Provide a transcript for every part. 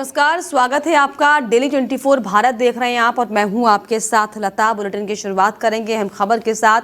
नमस्कार, स्वागत है आपका। डेली 24 भारत देख रहे हैं आप और मैं हूं आपके साथ लता। बुलेटिन की शुरुआत करेंगे हम खबर के साथ।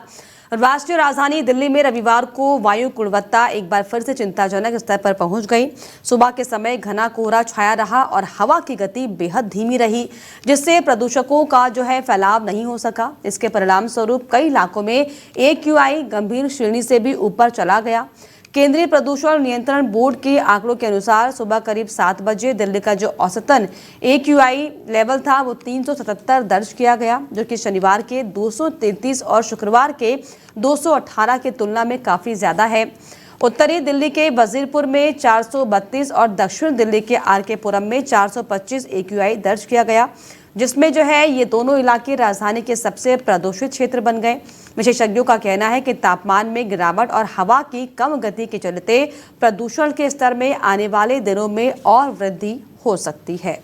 राष्ट्रीय राजधानी दिल्ली में रविवार को वायु गुणवत्ता एक बार फिर से चिंताजनक स्तर पर पहुंच गई। सुबह के समय घना कोहरा छाया रहा और हवा की गति बेहद धीमी रही, जिससे प्रदूषकों का फैलाव नहीं हो सका। इसके परिणाम स्वरूप कई इलाकों में AQI गंभीर श्रेणी से भी ऊपर चला गया। केंद्रीय प्रदूषण नियंत्रण बोर्ड के आंकड़ों के अनुसार सुबह करीब 7 बजे दिल्ली का जो औसतन AQI लेवल था वो 377 दर्ज किया गया, जो कि शनिवार के 233 और शुक्रवार के 218 की तुलना में काफी ज्यादा है। उत्तरी दिल्ली के वजीरपुर में 432 और दक्षिण दिल्ली के RK पुरम में 425 AQI दर्ज किया गया, जिसमें ये दोनों इलाके राजधानी के सबसे प्रदूषित क्षेत्र बन गए। विशेषज्ञों का कहना है कि तापमान में गिरावट और हवा की कम गति के चलते प्रदूषण के स्तर में आने वाले दिनों में और वृद्धि हो सकती है।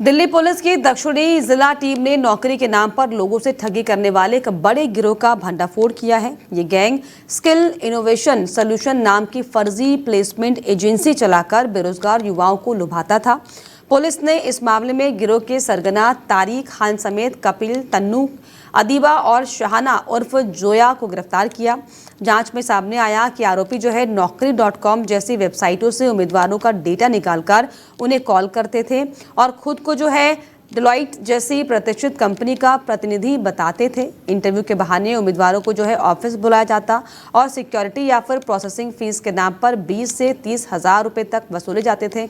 दिल्ली पुलिस की दक्षिणी जिला टीम ने नौकरी के नाम पर लोगों से ठगी करने वाले एक बड़े गिरोह का भंडाफोड़ किया है। ये गैंग स्किल इनोवेशन सोल्यूशन नाम की फर्जी प्लेसमेंट एजेंसी चलाकर बेरोजगार युवाओं को लुभाता था। पुलिस ने इस मामले में गिरोह के सरगना तारिक खान समेत कपिल, तन्नू, अदीबा और शहाना उर्फ जोया को गिरफ्तार किया। जांच में सामने आया कि आरोपी Naukri.com जैसी वेबसाइटों से उम्मीदवारों का डेटा निकालकर उन्हें कॉल करते थे और खुद को डिलॉइट जैसी प्रतिष्ठित कंपनी का प्रतिनिधि बताते थे। इंटरव्यू के बहाने उम्मीदवारों को ऑफिस बुलाया जाता और सिक्योरिटी या फिर प्रोसेसिंग फीस के नाम पर 20 से 30 हजार रुपए तक वसूले जाते थे।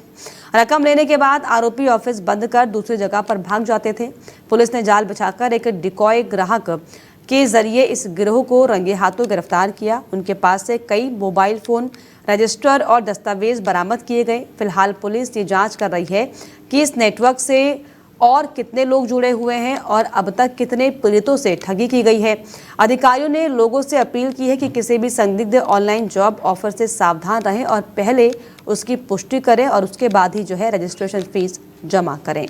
रकम लेने के बाद आरोपी ऑफिस बंद कर दूसरी जगह पर भाग जाते थे। पुलिस ने जाल बिछाकर एक डिकॉय ग्राहक के जरिए इस गिरोह को रंगे हाथों गिरफ्तार किया। उनके पास से कई मोबाइल फोन, रजिस्टर और दस्तावेज बरामद किए गए। फिलहाल पुलिस ये जांच कर रही है कि इस नेटवर्क से और कितने लोग जुड़े हुए हैं और अब तक कितने पीड़ितों से ठगी की गई है। अधिकारियों ने लोगों से अपील की है कि किसी भी संदिग्ध ऑनलाइन जॉब ऑफर से सावधान रहें और पहले उसकी पुष्टि करें और उसके बाद ही रजिस्ट्रेशन फीस जमा करें।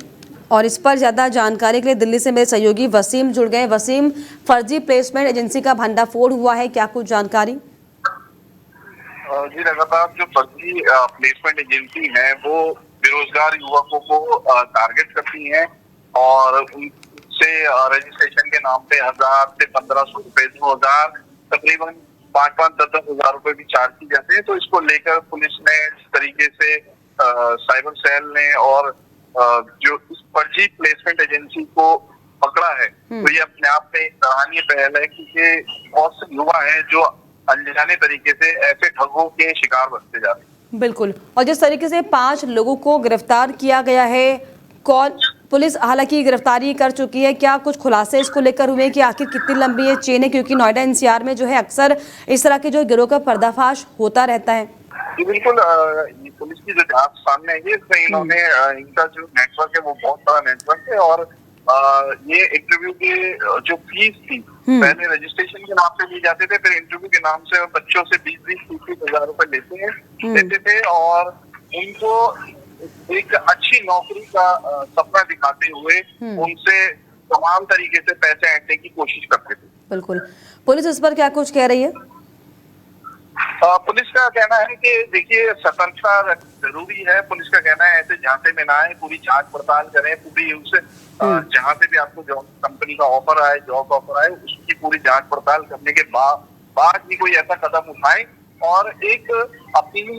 और इस पर ज्यादा जानकारी के लिए दिल्ली से मेरे सहयोगी वसीम जुड़ गए। वसीम, फर्जी प्लेसमेंट एजेंसी का भंडाफोड़ हुआ है, क्या कुछ जानकारी? जी लगातार जो फर्जी प्लेसमेंट एजेंसी है वो बेरोजगार युवकों को टारगेट करती हैं और उनसे रजिस्ट्रेशन के नाम पे 1000 से 1500 रुपए, 2000, तकरीबन 5-10 हजार रुपए भी चार्ज की जाते हैं। तो इसको लेकर पुलिस ने इस तरीके से साइबर सेल ने और जो इस फर्जी प्लेसमेंट एजेंसी को पकड़ा है, तो ये अपने आप में सराहनीय पहल है क्योंकि बहुत से युवा हैं जो अनजाने तरीके से ऐसे ठगों के शिकार बनते जा रहे हैं। बिल्कुल। और जिस तरीके से 5 लोगों को गिरफ्तार किया गया है, कौन पुलिस हालांकि गिरफ्तारी कर चुकी है, क्या कुछ खुलासे इसको लेकर हुए कि आखिर कितनी लंबी ये चेन है? क्योंकि नोएडा NCR में अक्सर इस तरह के गिरोह का पर्दाफाश होता रहता है। जी बिल्कुल, पुलिस की जो जांच सामने आई है इसमें इन्होंने इनका जो नेटवर्क है वो बहुत बड़ा नेटवर्क है और ये इंटरव्यू की जो फीस थी पहले रजिस्ट्रेशन के नाम से ली जाते थे, फिर इंटरव्यू के नाम से बच्चों से 20-30 हजार रुपए लेते थे और उनको एक अच्छी नौकरी का सपना दिखाते हुए उनसे तमाम तरीके से पैसे ऐंठने की कोशिश करते थे। बिल्कुल। पुलिस इस पर क्या कुछ कह रही है? पुलिस का कहना है कि देखिए सतर्कता जरूरी है। पुलिस का कहना है ऐसे झांसे में ना आए, पूरी जांच पड़ताल करें, पूरी उससे जहाँ से भी आपको जॉब कंपनी का ऑफर आए, जॉब ऑफर आए, उसकी पूरी जांच पड़ताल करने के बाद ही कोई ऐसा कदम उठाए। और एक अपील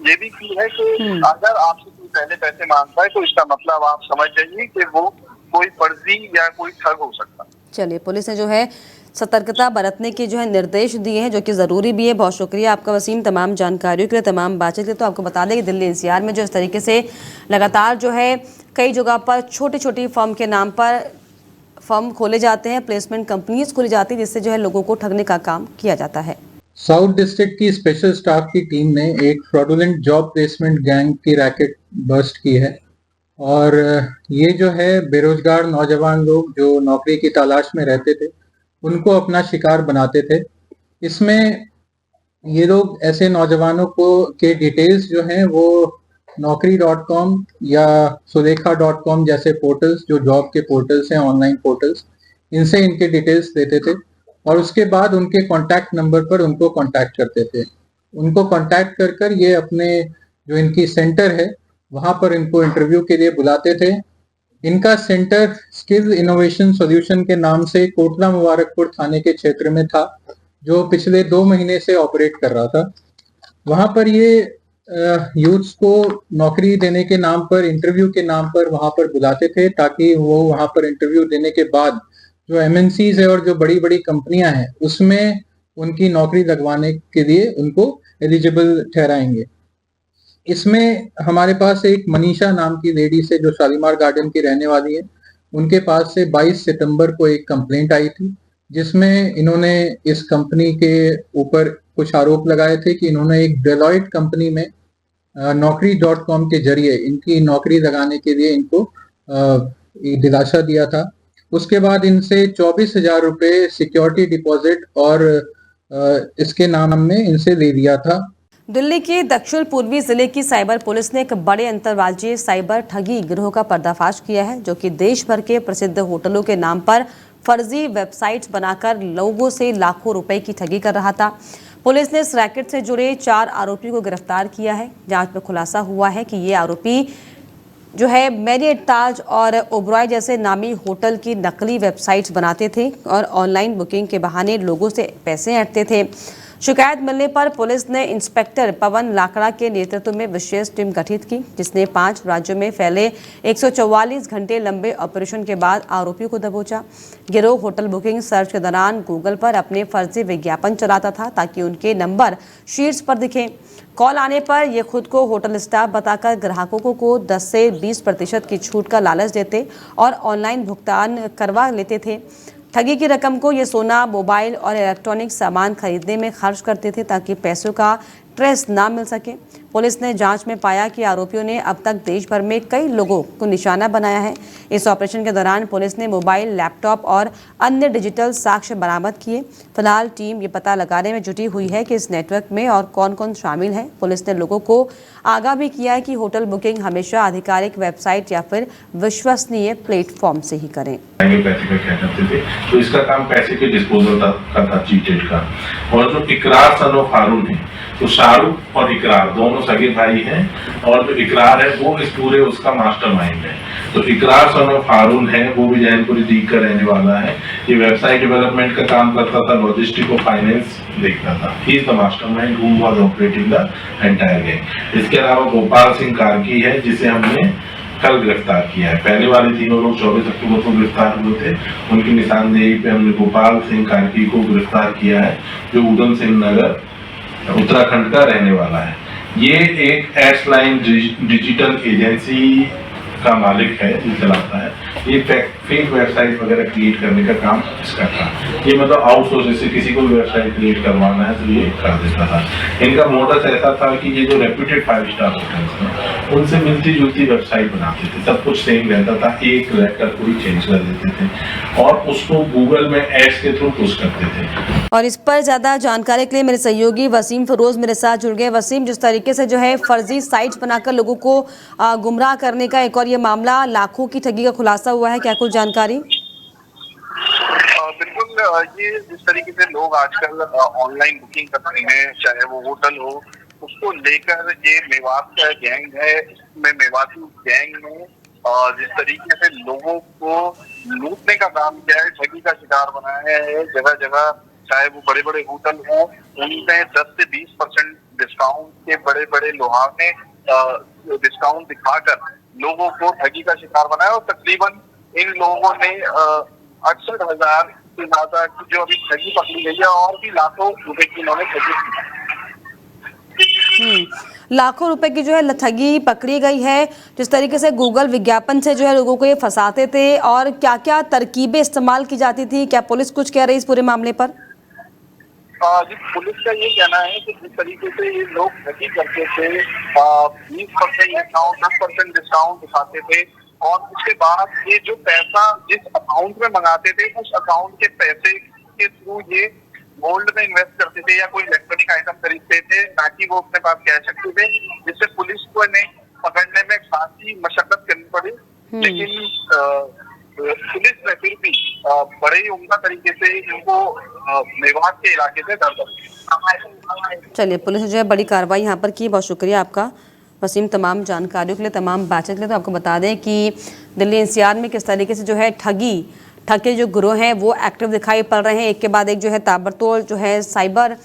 ये भी की है कि अगर आपसे कोई पहले पैसे मांगता है तो इसका मतलब आप समझ जाइए कि वो कोई फर्जी या कोई ठग हो सकता है। चलिए, पुलिस ने सतर्कता बरतने के निर्देश दिए हैं, जो कि जरूरी भी है। बहुत शुक्रिया आपका वसीम, तमाम जानकारियों के लिए, तमाम बातचीत के लिए। तो आपको बता दें कि दिल्ली NCR में इस तरीके से लगातार कई जगह पर छोटी छोटी फर्म के नाम पर फर्म खोले जाते हैं, प्लेसमेंट कंपनीज खोली जाती है, जिससे लोगों को ठगने का काम किया जाता है। साउथ डिस्ट्रिक्ट की स्पेशल स्टाफ की टीम ने एक फ्रॉडुलेंट जॉब प्लेसमेंट गैंग की रैकेट बस्ट की है और ये बेरोजगार नौजवान लोग जो नौकरी की तलाश में रहते थे उनको अपना शिकार बनाते थे। इसमें ये लोग ऐसे नौजवानों को के डिटेल्स वो Naukri.com या Sulekha.com जैसे पोर्टल्स, जो जॉब के पोर्टल्स हैं, ऑनलाइन पोर्टल्स, इनसे इनके डिटेल्स देते थे और उसके बाद उनके कांटेक्ट नंबर पर उनको कांटेक्ट करते थे। उनको कांटेक्ट कर ये अपने जो इनकी सेंटर है वहां पर इनको इंटरव्यू के लिए बुलाते थे। इनका सेंटर स्किल इनोवेशन सॉल्यूशन के नाम से कोटला मुबारकपुर थाने के क्षेत्र में था, जो पिछले 2 महीने से ऑपरेट कर रहा था। वहां पर ये यूथ्स को नौकरी देने के नाम पर, इंटरव्यू के नाम पर वहां पर बुलाते थे, ताकि वो वहां पर इंटरव्यू देने के बाद जो एमएनसीज है और जो बड़ी बड़ी कंपनियां हैं उसमें उनकी नौकरी लगवाने के लिए उनको एलिजिबल ठहराएंगे। इसमें हमारे पास एक मनीषा नाम की लेडी से, जो शालीमार गार्डन की रहने वाली है, उनके पास से 22 सितंबर को एक कंप्लेंट आई थी, जिसमें इन्होंने इस कंपनी के ऊपर कुछ आरोप लगाए थे कि इन्होंने एक डेलॉयट कंपनी में naukri.com के जरिए इनकी नौकरी लगाने के लिए इनको दिलासा दिया था। उसके बाद इनसे 24,000 रुपये सिक्योरिटी डिपॉजिट और इसके नाम में इनसे ले लिया था। दिल्ली के दक्षिण पूर्वी जिले की साइबर पुलिस ने एक बड़े अंतर्राज्यीय साइबर ठगी गिरोह का पर्दाफाश किया है, जो कि देश भर के प्रसिद्ध होटलों के नाम पर फर्जी वेबसाइट्स बनाकर लोगों से लाखों रुपए की ठगी कर रहा था। पुलिस ने इस रैकेट से जुड़े 4 आरोपियों को गिरफ्तार किया है। जांच में खुलासा हुआ है कि ये आरोपी जो है मैरियट, ताज और ओबरॉय जैसे नामी होटल की नकली वेबसाइट्स बनाते थे और ऑनलाइन बुकिंग के बहाने लोगों से पैसे ऐंठते थे। शिकायत मिलने पर पुलिस ने इंस्पेक्टर पवन लाकड़ा के नेतृत्व में विशेष टीम गठित की, जिसने 5 राज्यों में फैले 144 घंटे लंबे ऑपरेशन के बाद आरोपियों को दबोचा। गिरोह होटल बुकिंग सर्च के दौरान गूगल पर अपने फर्जी विज्ञापन चलाता था, ताकि उनके नंबर शीट्स पर दिखें। कॉल आने पर ये खुद को होटल स्टाफ बताकर ग्राहकों को 10 से 20% की छूट का लालच देते और ऑनलाइन भुगतान करवा लेते थे। ठगी की रकम को ये सोना, मोबाइल और इलेक्ट्रॉनिक सामान खरीदने में खर्च करते थे, ताकि पैसों का ट्रेस ना मिल सके। पुलिस ने जांच में पाया कि आरोपियों ने अब तक देश भर में कई लोगों को निशाना बनाया है। इस ऑपरेशन के दौरान पुलिस ने मोबाइल, लैपटॉप और अन्य डिजिटल साक्ष्य बरामद किए। फिलहाल टीम ये पता लगाने में जुटी हुई है कि इस नेटवर्क में और कौन कौन शामिल है। पुलिस ने लोगों को आगाह भी किया है कि होटल बुकिंग हमेशा आधिकारिक वेबसाइट या फिर विश्वसनीय प्लेटफॉर्म से ही करें। पैसे का क्या करते थे, तो इसका काम पैसे के डिस्पोजल का था, चीटेड का। और जो इकरार सन ऑफ हारून है, तो शाहरुख और इकरार दोनों सगे भाई हैं, और जो इकरार है वो इस पूरे उसका मास्टरमाइंड है। तो इकरार सन ऑफ हारून है, वो भी जैनपुरी दीग का रहने वाला है। ये वेबसाइट डेवलपमेंट का काम करता था, लॉजिस्टिक और फाइनेंस देखता था। He is the mastermind who was operating the entire gang. इसके अलावा गोपाल सिंह कार्की है, जिसे हमने कल गिरफ्तार किया है। पहले वाले तीनों लोग 24 अक्टूबर को गिरफ्तार हुए थे। उनकी निशानदेही पे हमने गोपाल सिंह कार्की को गिरफ्तार किया है, जो उधम सिंह नगर उत्तराखंड का रहने वाला है। ये एक एड्स लाइन डिजिटल एजेंसी का मालिक है, जो चलाता है। ये फेक वेबसाइट वगैरह क्रिएट करने का काम इसका था। ये मतलब आउटसोर्स, जैसे किसी को भी वेबसाइट क्रिएट करवाना है तो ये कर देता था। इनका मोडस ऐसा था कि ये जो रेप्यूटेड 5 स्टार होटल्स हैं, उनसे मिलती जुलती वेबसाइट बनाते थे। सब कुछ सेम रहता था, एक लेटर कोई चेंज कर देते थे और उसको गूगल में एड्स के थ्रू पुश करते थे। और इस पर ज़्यादा जानकारी के लिए मेरे सहयोगी वसीम फिरोज मेरे साथ जुड़ गए। वसीम, जिस तरीके से जो है फर्जी साइट्स बनाकर लोगों को गुमराह करने का एक और ये मामला, लाखों की ठगी का खुलासा हुआ है, क्या कुछ जानकारी? बिल्कुल, ये जिस तरीके से लोग आजकल ऑनलाइन बुकिंग करते हैं, चाहे वो होटल हो, उसको लेकर ये मेवात का गैंग है। इसमें मेवाती गैंग में जिस तरीके से लोगों को लूटने का काम किया है, ठगी का शिकार बनाया है। जगह जगह चाहे वो बड़े बड़े होटल हो, उनमें 10 से 20% डिस्काउंट के बड़े बड़े लुहावने डिस्काउंट दिखाकर लोगों को ठगी का शिकार बनाया। और तकरीबन इन लोगों ने 68,000 से ज्यादा की जो अभी ठगी पकड़ी गई है, और भी लाखों रुपए की इन्होंने ठगी की। लाखों रुपए की जो है ठगी पकड़ी गई है। जिस तरीके से गूगल विज्ञापन से जो है लोगों को ये फंसाते थे, और क्या क्या तरकीबें इस्तेमाल की जाती थी, क्या पुलिस कुछ कह रही है इस पूरे मामले पर? जी, पुलिस का ये कहना है कि जिस तरीके से ये लोग ठगी करते थे, 20% डिस्काउंट, 10% डिस्काउंट दिखाते थे, और उसके बाद ये जो पैसा जिस अकाउंट में मंगाते थे, उस अकाउंट के पैसे के थ्रू ये गोल्ड में इन्वेस्ट करते थे या कोई इलेक्ट्रॉनिक आइटम खरीदते थे, ताकि वो अपने पास कैश रखते थे, जिससे पुलिस को इन्हें पकड़ने में खासी मशक्कत करनी पड़ी। लेकिन पुलिस ने फिर भी बड़े ही उम्दा तरीके से इनको मेवात के इलाके से धर दिया। चलिए, पुलिस ने जो है बड़ी कार्रवाई यहाँ पर की। बहुत शुक्रिया आपका वसीम, तमाम जानकारियों के लिए, तमाम बातचीत के लिए। तो आपको बता दें कि दिल्ली एनसीआर में किस तरीके से जो है ठगे जो गिरोह हैं वो एक्टिव दिखाई पड़ रहे हैं। एक के बाद एक जो है ताबड़तोड़ जो है साइबर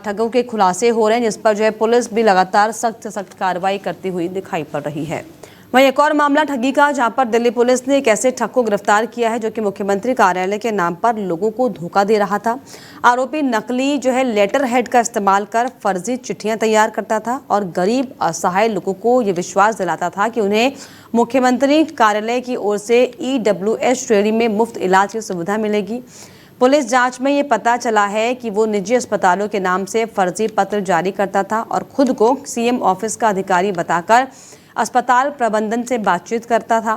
ठगों के खुलासे हो रहे हैं, जिस पर जो है पुलिस भी लगातार सख्त से सख्त कार्रवाई करती हुई दिखाई पड़ रही है। वहीं एक और मामला ठगी का, जहां पर दिल्ली पुलिस ने एक ऐसे ठग को गिरफ्तार किया है जो कि मुख्यमंत्री कार्यालय के नाम पर लोगों को धोखा दे रहा था। आरोपी नकली जो है लेटर हेड का इस्तेमाल कर फर्जी चिट्ठियां तैयार करता था और गरीब असहाय लोगों को ये विश्वास दिलाता था कि उन्हें मुख्यमंत्री कार्यालय की ओर से EWS श्रेणी में मुफ्त इलाज की सुविधा मिलेगी। पुलिस जांच में ये पता चला है कि वो निजी अस्पतालों के नाम से फर्जी पत्र जारी करता था और खुद को CM ऑफिस का अधिकारी बताकर अस्पताल प्रबंधन से बातचीत करता था।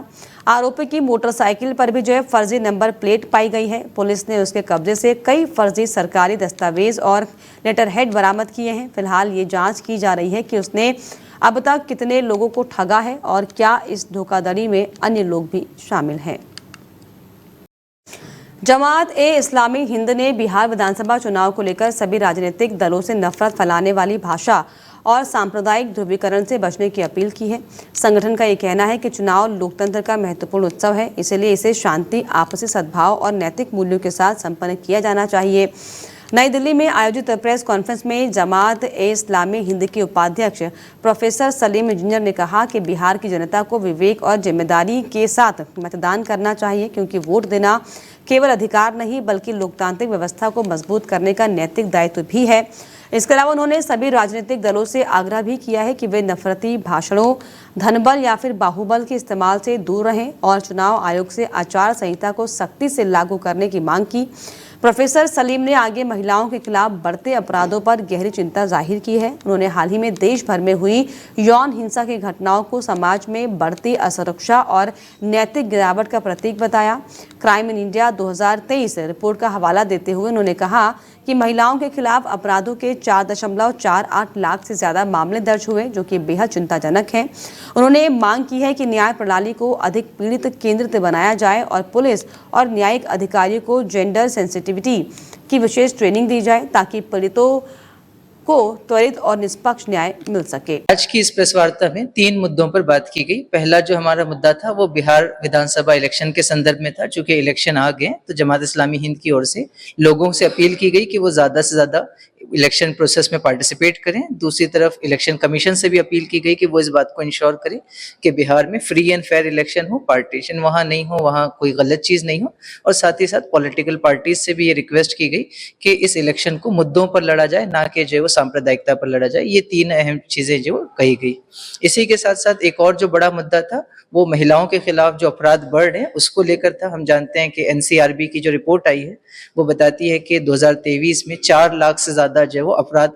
आरोपी की मोटरसाइकिल पर भी जो है फर्जी नंबर प्लेट पाई गई है। पुलिस ने उसके कब्जे से कई फर्जी सरकारी दस्तावेज और लेटर हेड बरामद किए हैं। फिलहाल ये जांच की जा रही है कि उसने अब तक कितने लोगों को ठगा है और क्या इस धोखाधड़ी में अन्य लोग भी शामिल हैं। जमात-ए-इस्लामी हिंद ने बिहार विधानसभा चुनाव को लेकर सभी राजनीतिक दलों से नफरत फैलाने वाली भाषा और सांप्रदायिक ध्रुवीकरण से बचने की अपील की है। संगठन का ये कहना है कि चुनाव लोकतंत्र का महत्वपूर्ण उत्सव है, इसलिए इसे शांति, आपसी सद्भाव और नैतिक मूल्यों के साथ संपन्न किया जाना चाहिए। नई दिल्ली में आयोजित प्रेस कॉन्फ्रेंस में जमात-ए-इस्लामी हिंद के उपाध्यक्ष प्रोफेसर सलीम इंजीनियर ने कहा कि बिहार की जनता को विवेक और जिम्मेदारी के साथ मतदान करना चाहिए, क्योंकि वोट देना केवल अधिकार नहीं बल्कि लोकतांत्रिक व्यवस्था को मजबूत करने का नैतिक दायित्व भी है। इसके अलावा उन्होंने सभी राजनीतिक दलों से आग्रह भी किया है कि वे नफरती भाषणों, धनबल या फिर बाहुबल के इस्तेमाल से दूर रहें और चुनाव आयोग से आचार संहिता को सख्ती से लागू करने की मांग की। प्रोफेसर सलीम ने आगे महिलाओं के खिलाफ बढ़ते अपराधों पर गहरी चिंता जाहिर की है। उन्होंने हाल ही में देश भर में हुई यौन हिंसा की घटनाओं को समाज में बढ़ती असुरक्षा और नैतिक गिरावट का प्रतीक बताया। क्राइम इन इंडिया 2023 रिपोर्ट का हवाला देते हुए उन्होंने कहा कि महिलाओं के खिलाफ अपराधों के 4.48 लाख से ज्यादा मामले दर्ज हुए, जो कि बेहद चिंताजनक हैं। उन्होंने मांग की है कि न्याय प्रणाली को अधिक पीड़ित केंद्रित बनाया जाए और पुलिस और न्यायिक अधिकारियों को जेंडर सेंसिटिविटी की विशेष ट्रेनिंग दी जाए ताकि पीड़ितों को त्वरित और निष्पक्ष न्याय मिल सके। आज की इस प्रेस वार्ता में 3 मुद्दों पर बात की गई। पहला जो हमारा मुद्दा था वो बिहार विधानसभा इलेक्शन के संदर्भ में था। चूंकि इलेक्शन आ गए तो जमात इस्लामी हिंद की ओर से लोगों से अपील की गई कि वो ज्यादा से ज्यादा इलेक्शन प्रोसेस में पार्टिसिपेट करें। दूसरी तरफ इलेक्शन कमीशन से भी अपील की गई कि वो इस बात को इंश्योर करे कि बिहार में फ्री एंड फेयर इलेक्शन हो, पार्टीशन वहां नहीं हो, वहां कोई गलत चीज नहीं हो। और साथ ही साथ पॉलिटिकल पार्टीज से भी ये रिक्वेस्ट की गई कि इस इलेक्शन को मुद्दों पर लड़ा जाए, ना कि जो सांप्रदायिकता पर लड़ा जाए। ये 3 अहम चीजें जो कही गई। इसी के साथ साथ एक और जो बड़ा मुद्दा था वो महिलाओं के खिलाफ जो अपराध बढ़ रहे हैं उसको लेकर था। हम जानते हैं कि NCRB की जो रिपोर्ट आई है वो बताती है कि 2023 में 4 लाख से ज्यादा जो है वो अपराध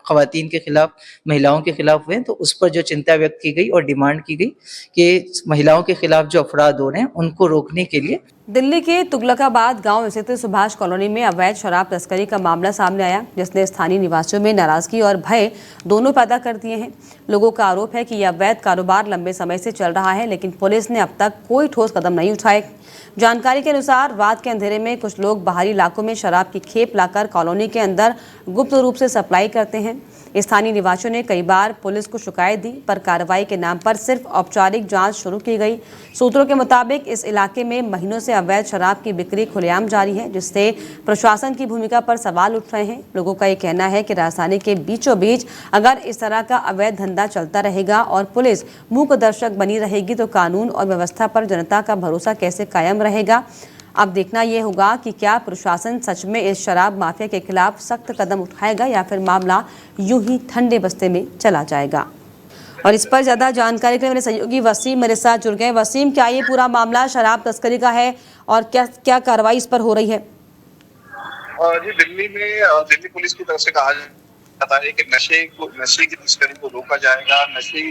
खवातीन के खिलाफ, महिलाओं के खिलाफ हुए। तो उस पर जो चिंता व्यक्त की गई और डिमांड की गई कि महिलाओं के खिलाफ जो अपराध हो रहे हैं उनको रोकने के लिए। दिल्ली के तुगलकाबाद गांव स्थित सुभाष कॉलोनी में अवैध शराब तस्करी का मामला सामने आया, जिसने स्थानीय निवासियों में नाराजगी और भय दोनों पैदा कर दिए हैं। लोगों का आरोप है कि यह अवैध कारोबार लंबे समय से चल रहा है, लेकिन पुलिस ने अब तक कोई ठोस कदम नहीं उठाए। जानकारी के अनुसार रात के अंधेरे में कुछ लोग बाहरी इलाकों में शराब की खेप लाकर कॉलोनी के अंदर गुप्त रूप से सप्लाई करते हैं। स्थानीय निवासियों ने कई बार पुलिस को शिकायत दी, पर कार्रवाई के नाम पर सिर्फ औपचारिक जांच शुरू की गई। सूत्रों के मुताबिक इस इलाके में महीनों से अवैध शराब की बिक्री खुलेआम जारी है, जिससे प्रशासन की भूमिका पर सवाल उठ रहे हैं। लोगों का ये कहना है कि राजधानी के बीचों बीच अगर इस तरह का अवैध धंधा चलता रहेगा और पुलिस मूक दर्शक बनी रहेगी तो कानून और व्यवस्था पर जनता का भरोसा कैसे कायम रहेगा। अब देखना यह होगा कि क्या प्रशासन सच में इस शराब माफिया के खिलाफ सख्त कदम उठाएगा या फिर मामला यूं ही ठंडे बस्ते में चला जाएगा। और इस पर ज्यादा जानकारी के लिए मेरे सहयोगी वसीम मेरे साथ जुड़ गए। वसीम, क्या ये पूरा मामला शराब तस्करी का है और क्या कार्रवाई इस पर हो रही है? जी, दिल्ली दिल्ली पुलिस की तरफ से कहा जाता है कि नशे की तस्करी को रोका जाएगा। नशे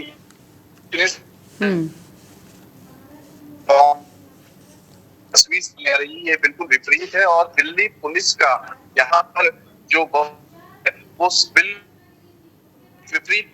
तस्वीर ले रही है बिल्कुल विपरीत है और दिल्ली पुलिस का यहाँ पर जो वो विपरीत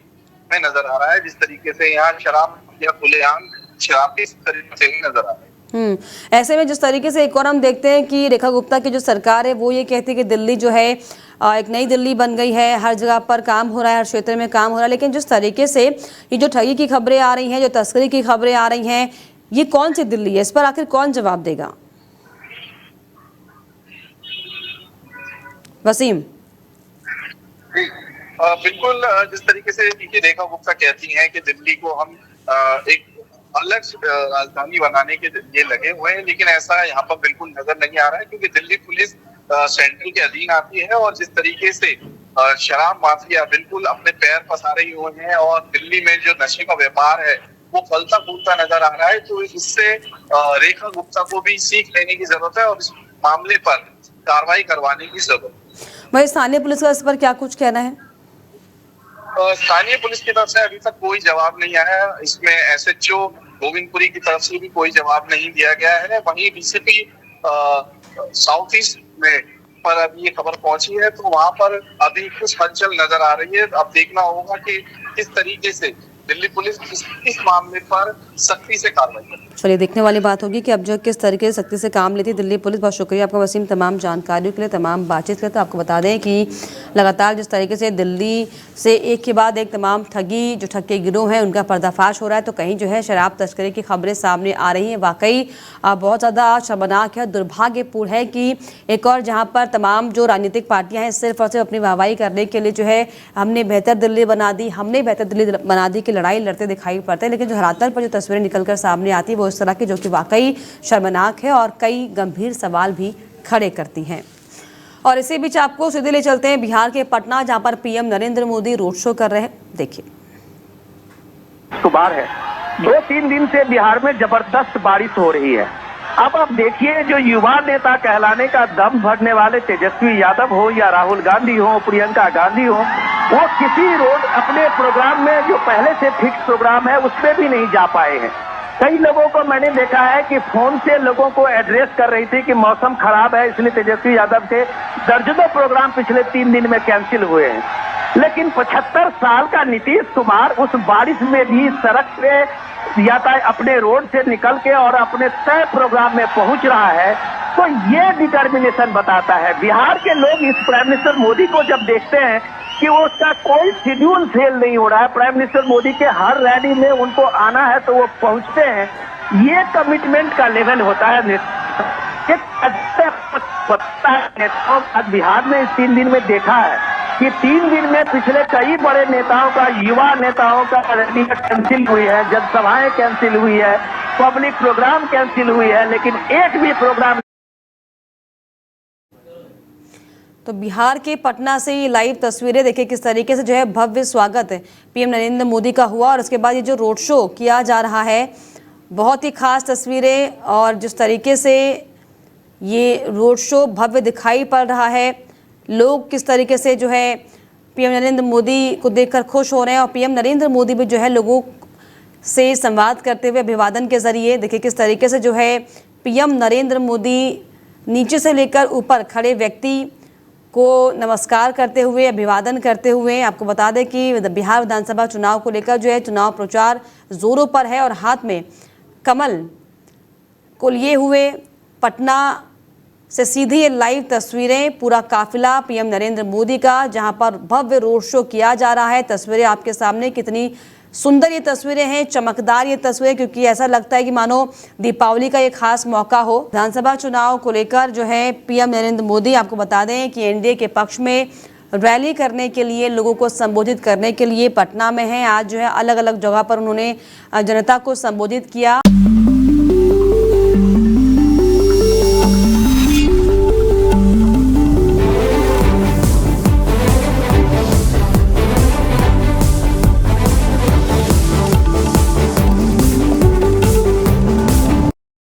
में नजर आ रहा है। जिस तरीके से यहाँ शराब या खुलेआम शराब की तरीके से ही नजर आ रहा है। ऐसे में जिस तरीके से एक और हम देखते हैं कि रेखा गुप्ता की जो सरकार है वो ये कहती है कि दिल्ली जो है एक नई दिल्ली बन गई है, हर जगह पर काम हो रहा है, हर क्षेत्र में काम हो रहा है, लेकिन जिस तरीके से ये जो ठगी की खबरें आ रही हैं, जो तस्करी की खबरें आ रही हैं, ये कौन सी दिल्ली है? इस पर आखिर कौन जवाब देगा? वसीम। बिल्कुल, जिस तरीके से रेखा गुप्ता कहती हैं कि दिल्ली को हम एक अलग राजधानी बनाने के लिए लगे हुए हैं, लेकिन ऐसा यहाँ पर बिल्कुल नजर नहीं आ रहा है, क्योंकि दिल्ली पुलिस सेंट्रल के अधीन आती है और जिस तरीके से शराब माफिया बिल्कुल अपने पैर पसार रही हुए हैं और दिल्ली में जो नशे का व्यापार है वो फलता फूलता नजर आ रहा है, तो इससे रेखा गुप्ता को भी सीख लेने की जरूरत है और इस मामले पर कार्रवाई करवाने की जरूरत है। वही स्थानीय पुलिस का इस पर क्या कुछ कहना है? स्थानीय पुलिस की तरफ से अभी तक कोई जवाब नहीं आया है। इसमें एसएचओ गोविंदपुरी की तरफ से भी कोई जवाब नहीं दिया गया है। वहीं डीसीपी साउथ ईस्ट में पर अभी ये खबर पहुंची है, तो वहां पर अभी कुछ हलचल नजर आ रही है। अब देखना होगा कि किस तरीके से दिल्ली पुलिस इस मामले पर सख्ती से कार्रवाई करे। चलिए, देखने वाली बात होगी कि अब जो किस तरीके से सख्ती से काम लेती दिल्ली पुलिस। बहुत शुक्रिया आपका वसीम, तमाम जानकारियों के लिए, तमाम बातचीत के लिए। तो आपको बता दें कि लगातार जिस तरीके से दिल्ली से एक के बाद एक तमाम ठगी जो ठग के गिरोह हैं उनका पर्दाफाश हो रहा है, तो कहीं जो है शराब तस्करी की खबरें सामने आ रही हैं। वाकई बहुत ज़्यादा शर्मनाक है, दुर्भाग्यपूर्ण है कि एक और जहाँ पर तमाम जो राजनीतिक पार्टियाँ हैं सिर्फ और सिर्फ अपनी वाहवाही करने के लिए जो है हमने बेहतर दिल्ली बना दी, हमने बेहतर दिल्ली बना दी की लड़ाई लड़ते दिखाई पड़ते हैं, लेकिन जो धरातल पर जो तस्वीरें निकलकर सामने आती है वो इस तरह की, जो कि वाकई शर्मनाक है और कई गंभीर सवाल भी खड़े करती हैं। और इसी बीच आपको सीधे ले चलते हैं बिहार के पटना, जहां पर PM Narendra Modi road show कर रहे हैं। देखिए, शुक्रवार है, 2-3 दिन से बिहार में जबरदस्त बारिश हो रही है। अब आप देखिए, जो युवा नेता कहलाने का दम भरने वाले तेजस्वी यादव हो या राहुल गांधी हो, प्रियंका गांधी हो, वो किसी रोड अपने प्रोग्राम में जो पहले से फिक्स प्रोग्राम है उसमें भी नहीं जा पाए हैं। कई लोगों को मैंने देखा है कि फोन से लोगों को एड्रेस कर रही थी कि मौसम खराब है, इसलिए तेजस्वी यादव के दर्जनों प्रोग्राम पिछले 3 दिन में कैंसिल हुए हैं। लेकिन 75 साल का नीतीश कुमार उस बारिश में भी सड़क पे यातायात अपने रोड से निकल के और अपने तय प्रोग्राम में पहुंच रहा है, तो ये डिटर्मिनेशन बताता है। बिहार के लोग इस प्राइम मिनिस्टर मोदी को जब देखते हैं कि उसका कोई शेड्यूल फेल नहीं हो रहा है, प्राइम मिनिस्टर मोदी के हर रैली में उनको आना है तो वो पहुंचते हैं, ये कमिटमेंट का लेवल होता है। नेताओं का बिहार में इस 3 दिन में देखा है कि 3 दिन में पिछले कई बड़े नेताओं का, युवा नेताओं का रैली कैंसिल हुई है, जनसभाएं कैंसिल हुई है, पब्लिक प्रोग्राम कैंसिल हुई है, लेकिन एक भी प्रोग्राम। तो बिहार के पटना से ये लाइव तस्वीरें देखिए किस तरीके से जो है भव्य स्वागत पीएम नरेंद्र मोदी का हुआ, और उसके बाद ये जो रोड शो किया जा रहा है, बहुत ही खास तस्वीरें, और जिस तरीके से ये रोड शो भव्य दिखाई पड़ रहा है, लोग किस तरीके से जो है पीएम नरेंद्र मोदी को देखकर खुश हो रहे हैं, और पीएम नरेंद्र मोदी भी जो है लोगों से संवाद करते हुए अभिवादन के जरिए देखिए किस तरीके से जो है पीएम नरेंद्र मोदी नीचे से लेकर ऊपर खड़े व्यक्ति को नमस्कार करते हुए, अभिवादन करते हुए। आपको बता दें कि बिहार विधानसभा चुनाव को लेकर जो है चुनाव प्रचार जोरों पर है, और हाथ में कमल को लिए हुए पटना से सीधी ये लाइव तस्वीरें, पूरा काफिला पीएम नरेंद्र मोदी का, जहां पर भव्य रोड शो किया जा रहा है। तस्वीरें आपके सामने, कितनी सुंदर ये तस्वीरें हैं, चमकदार ये तस्वीरें, क्योंकि ऐसा लगता है कि मानो दीपावली का ये खास मौका हो। विधानसभा चुनाव को लेकर जो है पीएम नरेंद्र मोदी, आपको बता दें कि एनडीए के पक्ष में रैली करने के लिए, लोगों को संबोधित करने के लिए पटना में हैं। आज जो है अलग अलग जगह पर उन्होंने जनता को संबोधित किया।